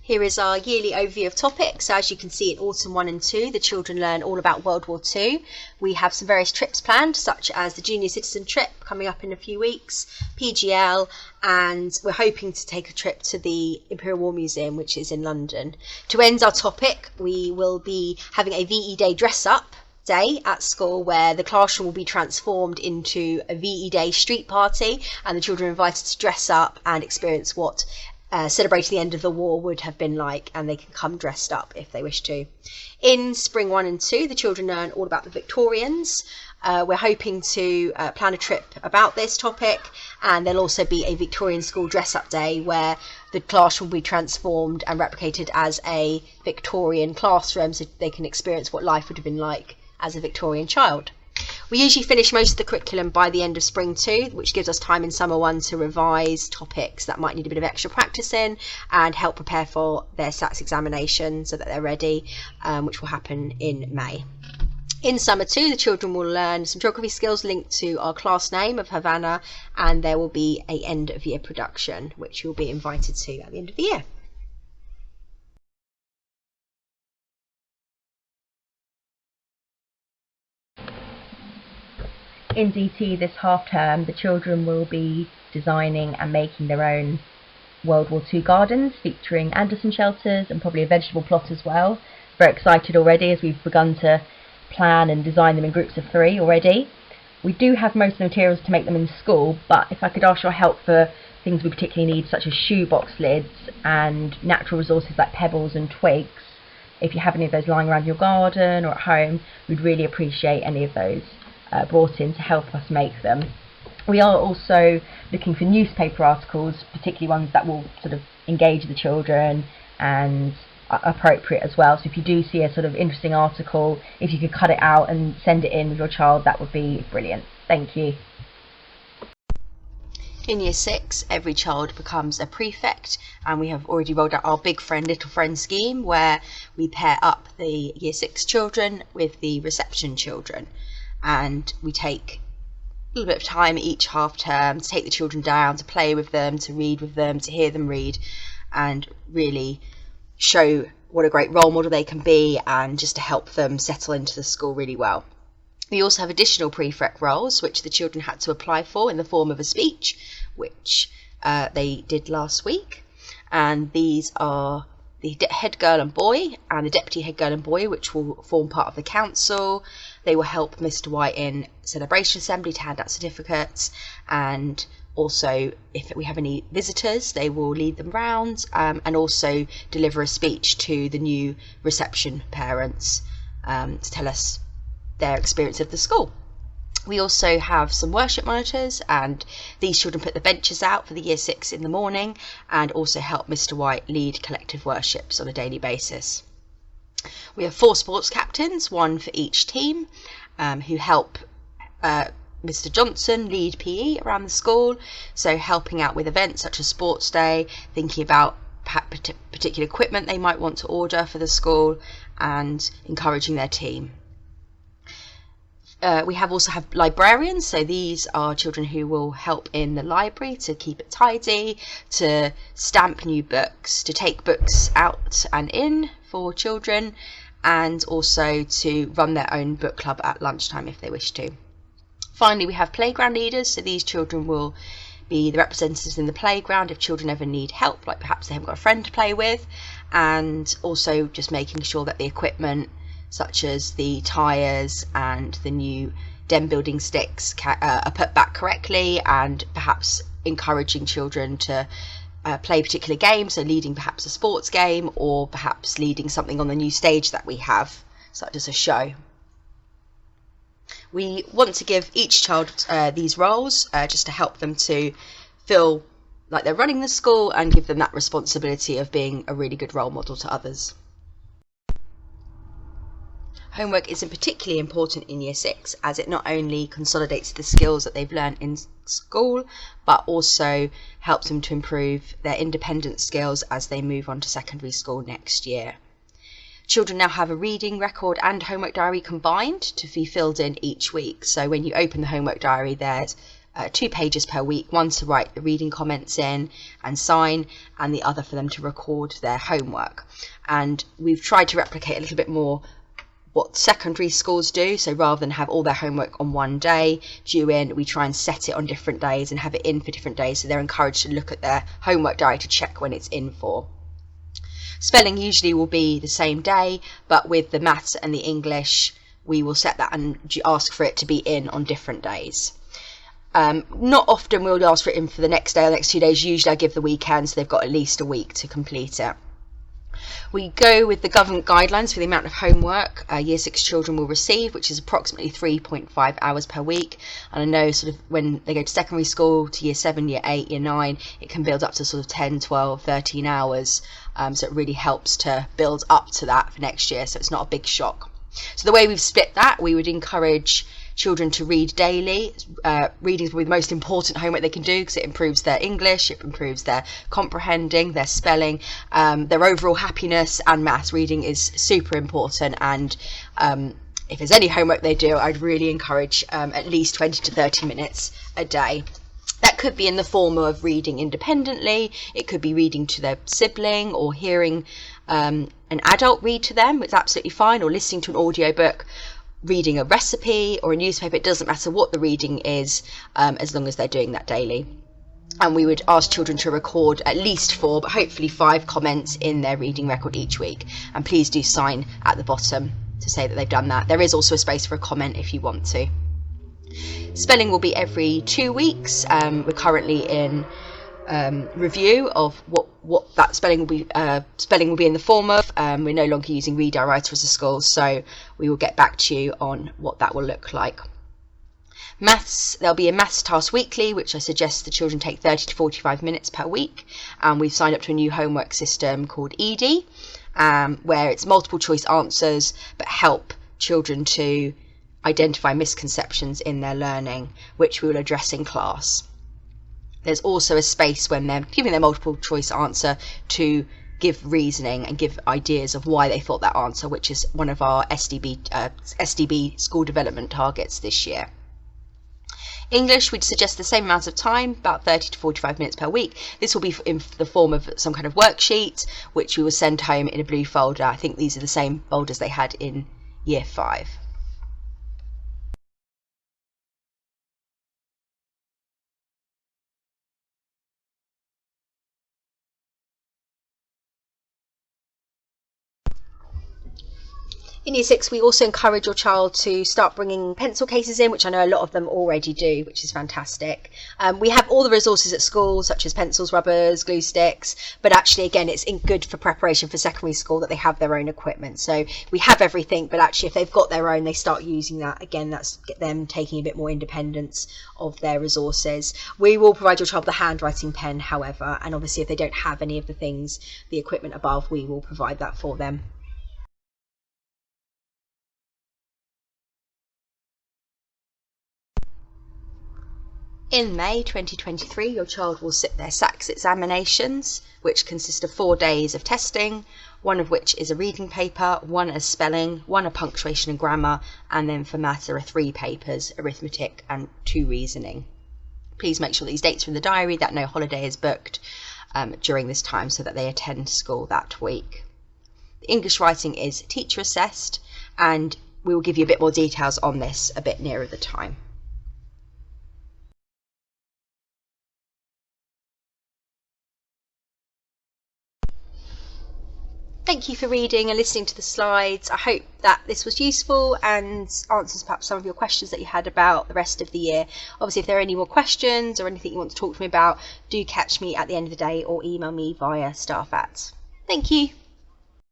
Here is our yearly overview of topics. So as you can see, in autumn 1 and 2, the children learn all about World War II. We have some various trips planned, such as the Junior Citizen trip coming up in a few weeks, PGL, and we're hoping to take a trip to the Imperial War Museum, which is in London. To end our topic, we will be having a VE Day dress-up day at school, where the classroom will be transformed into a VE Day street party, and the children are invited to dress up and experience what celebrating the end of the war would have been like, and they can come dressed up if they wish to. In spring 1 and 2, the children learn all about the Victorians. We're hoping to plan a trip about this topic, and there'll also be a Victorian school dress-up day where the classroom will be transformed and replicated as a Victorian classroom, so they can experience what life would have been like as a Victorian child. We usually finish most of the curriculum by the end of spring 2, which gives us time in summer 1 to revise topics that might need a bit of extra practice in and help prepare for their SATs examination so that they're ready, which will happen in May. In summer 2, the children will learn some geography skills linked to our class name of Havana, and there will be an end of year production, which you'll be invited to at the end of the year. In DT this half term, the children will be designing and making their own World War II gardens featuring Anderson shelters and probably a vegetable plot as well. Very excited already as we've begun to plan and design them in groups of 3 already. We do have most of the materials to make them in school, but if I could ask your help for things we particularly need, such as shoebox lids and natural resources like pebbles and twigs, if you have any of those lying around your garden or at home, we'd really appreciate any of those brought in to help us make them. We are also looking for newspaper articles, particularly ones that will sort of engage the children and are appropriate as well. So if you do see a sort of interesting article, if you could cut it out and send it in with your child, that would be brilliant. Thank you. In Year 6, every child becomes a prefect, and we have already rolled out our Big Friend Little Friend scheme, where we pair up the Year 6 children with the reception children, and we take a little bit of time each half term to take the children down, to play with them, to read with them, to hear them read, and really show what a great role model they can be, and just to help them settle into the school really well. We also have additional prefect roles which the children had to apply for in the form of a speech, which they did last week, and these are the head girl and boy and the deputy head girl and boy, which will form part of the council. They will help Mr. White in celebration assembly to hand out certificates, and also if we have any visitors, they will lead them round, and also deliver a speech to the new reception parents to tell us their experience of the school. We also have some worship monitors, and these children put the benches out for the Year 6 in the morning and also help Mr. White lead collective worships on a daily basis. We have 4 sports captains, 1 for each team, who help Mr. Johnson lead PE around the school, so helping out with events such as sports day, thinking about particular equipment they might want to order for the school, and encouraging their team. We also have librarians, so these are children who will help in the library to keep it tidy, to stamp new books, to take books out and in for children, and also to run their own book club at lunchtime if they wish to. Finally, we have playground leaders, so these children will be the representatives in the playground if children ever need help, like perhaps they haven't got a friend to play with, and also just making sure that the equipment, such as the tyres and the new den building sticks, are put back correctly, and perhaps encouraging children to play particular games, so leading perhaps a sports game, or perhaps leading something on the new stage that we have, such as a show. We want to give each child these roles just to help them to feel like they're running the school and give them that responsibility of being a really good role model to others. Homework isn't particularly important in Year 6, as it not only consolidates the skills that they've learned in school, but also helps them to improve their independent skills as they move on to secondary school next year. Children now have a reading record and homework diary combined to be filled in each week. So when you open the homework diary, there's 2 pages per week, one to write the reading comments in and sign, and the other for them to record their homework. And we've tried to replicate a little bit more what secondary schools do. So rather than have all their homework on one day due in, we try and set it on different days and have it in for different days, so they're encouraged to look at their homework diary to check when it's in for. Spelling usually will be the same day, but with the maths and the English, we will set that and ask for it to be in on different days. Not often we'll ask for it in for the next day or the next 2 days. Usually I give the weekend, so they've got at least a week to complete it. We go with the government guidelines for the amount of homework Year 6 children will receive, which is approximately 3.5 hours per week. And I know sort of when they go to secondary school, to Year 7, Year 8, Year 9, it can build up to sort of 10, 12, 13 hours. So it really helps to build up to that for next year, so it's not a big shock. So the way we've split that, we would encourage children to read daily. Reading is probably the most important homework they can do because it improves their English, it improves their comprehending, their spelling, their overall happiness, and maths. Reading is super important, and if there's any homework they do, I'd really encourage at least 20 to 30 minutes a day. That could be in the form of reading independently, it could be reading to their sibling, or hearing an adult read to them, it's absolutely fine, or listening to an audiobook, reading a recipe or a newspaper. It doesn't matter what the reading is, as long as they're doing that daily. And we would ask children to record at least 4, but hopefully 5 comments in their reading record each week. And please do sign at the bottom to say that they've done that. There is also a space for a comment if you want to. Spelling will be every 2 weeks. We're currently in review of what that spelling will be in the form of. We're no longer using Read Our Writer as a school, so we will get back to you on what that will look like. Maths, there'll be a maths task weekly, which I suggest the children take 30 to 45 minutes per week, and we've signed up to a new homework system called ED, where it's multiple choice answers but help children to identify misconceptions in their learning, which we will address in class. There's also a space when they're giving their multiple choice answer to give reasoning and give ideas of why they thought that answer, which is one of our SDB school development targets this year. English, we'd suggest the same amount of time, about 30 to 45 minutes per week. This will be in the form of some kind of worksheet, which we will send home in a blue folder. I think these are the same folders they had in Year 5. In Year 6, we also encourage your child to start bringing pencil cases in, which I know a lot of them already do, which is fantastic. We have all the resources at school, such as pencils, rubbers, glue sticks, but actually, again, it's good for preparation for secondary school that they have their own equipment. So we have everything, but actually, if they've got their own, they start using that. Again, that's them taking a bit more independence of their resources. We will provide your child with a handwriting pen, however, and obviously, if they don't have any of the things, the equipment above, we will provide that for them. In May 2023, your child will sit their SACS examinations, which consist of 4 days of testing, one of which is a reading paper, one a spelling, one a punctuation and grammar, and then for maths there are 3 papers, arithmetic and 2 reasoning. Please make sure these dates are in the diary, that no holiday is booked during this time, so that they attend school that week. The English writing is teacher assessed, and we will give you a bit more details on this a bit nearer the time. Thank you for reading and listening to the slides. I hope that this was useful and answers perhaps some of your questions that you had about the rest of the year. Obviously, if there are any more questions or anything you want to talk to me about, do catch me at the end of the day or email me via staff@. Thank you.